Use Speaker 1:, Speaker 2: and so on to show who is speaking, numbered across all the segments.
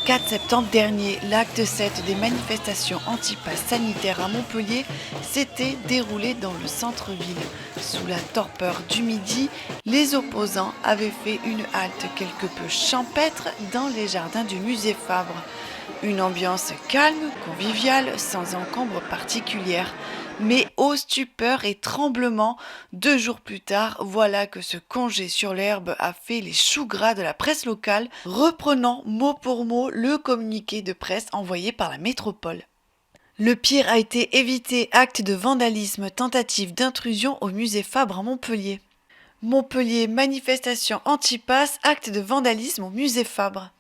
Speaker 1: 4 septembre dernier, l'acte 7 des manifestations anti-pass sanitaire à Montpellier s'était déroulé dans le centre-ville. Sous la torpeur du midi, les opposants avaient fait une halte quelque peu champêtre dans les jardins du musée Fabre. Une ambiance calme, conviviale, sans encombre particulière. Mais ô stupeur et tremblement, 2 jours plus tard, voilà que ce congé sur l'herbe a fait les choux gras de la presse locale, reprenant mot pour mot le communiqué de presse envoyé par la métropole. Le pire a été évité, acte de vandalisme, tentative d'intrusion au musée Fabre à Montpellier. Montpellier, manifestation anti-pass, acte de vandalisme au musée Fabre.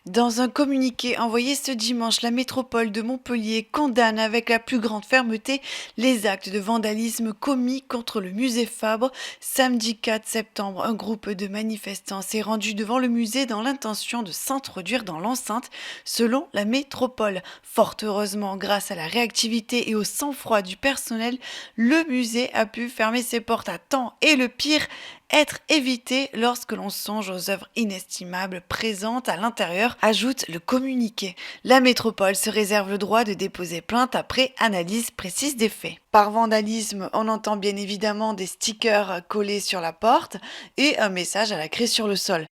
Speaker 1: Dans un communiqué envoyé ce dimanche, la métropole de Montpellier condamne avec la plus grande fermeté les actes de vandalisme commis contre le musée Fabre. Samedi 4 septembre, un groupe de manifestants s'est rendu devant le musée dans l'intention de s'introduire dans l'enceinte, selon la métropole. Fort heureusement, grâce à la réactivité et au sang-froid du personnel, le musée a pu fermer ses portes à temps et le pire, être évité lorsque l'on songe aux œuvres inestimables présentes à l'intérieur, ajoute le communiqué. La métropole se réserve le droit de déposer plainte après analyse précise des faits. Par vandalisme, on entend bien évidemment des stickers collés sur la porte et un message à la craie sur le sol.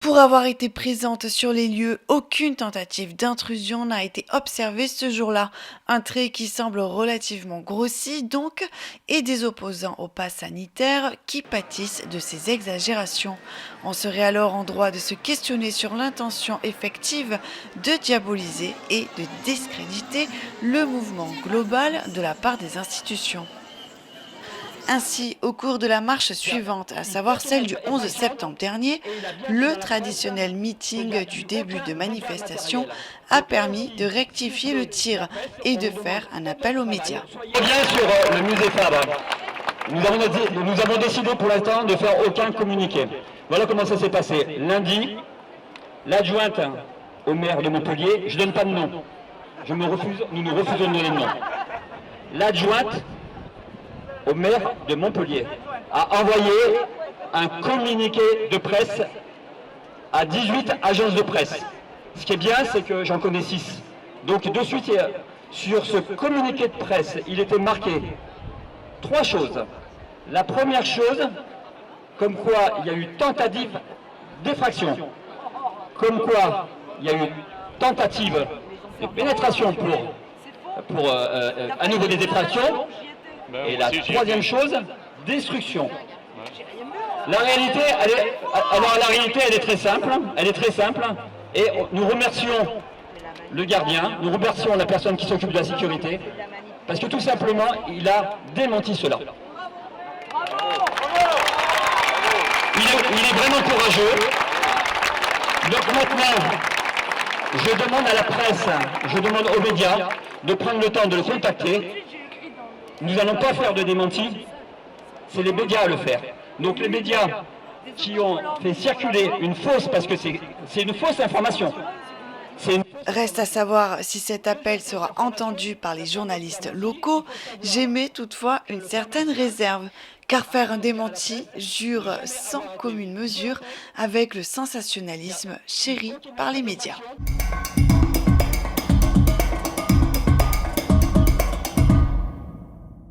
Speaker 1: Pour avoir été présente sur les lieux, aucune tentative d'intrusion n'a été observée ce jour-là. Un trait qui semble relativement grossi donc, et des opposants au pass sanitaire qui pâtissent de ces exagérations. On serait alors en droit de se questionner sur l'intention effective de diaboliser et de discréditer le mouvement global de la part des institutions. Ainsi, au cours de la marche suivante, à savoir celle du 11 septembre dernier, le traditionnel meeting du début de manifestation a permis de rectifier le tir et de faire un appel aux médias.
Speaker 2: Je reviens sur le musée Fabre. Nous avons décidé pour l'instant de faire aucun communiqué. Voilà comment ça s'est passé. Lundi, l'adjointe au maire de Montpellier, je ne donne pas de nom. Nous nous refusons de donner de nom. L'adjointe au maire de Montpellier a envoyé un communiqué de presse à 18 agences de presse. Ce qui est bien, c'est que j'en connais 6. Donc de suite, sur ce communiqué de presse, il était marqué 3 choses. La première chose, comme quoi il y a eu tentative d'effraction, comme quoi il y a eu tentative de pénétration pour à nouveau des effractions. Et la troisième chose, destruction. La réalité, elle est très simple. Elle est très simple. Et nous remercions le gardien, nous remercions la personne qui s'occupe de la sécurité, parce que tout simplement, il a démenti cela. Il est vraiment courageux. Donc maintenant, je demande à la presse, je demande aux médias de prendre le temps de le contacter. Nous n'allons pas faire de démenti, c'est les médias à le faire. Donc les médias qui ont fait circuler une fausse, parce que c'est une fausse information.
Speaker 1: Reste à savoir si cet appel sera entendu par les journalistes locaux. J'émets toutefois une certaine réserve, car faire un démenti jure sans commune mesure avec le sensationnalisme chéri par les médias.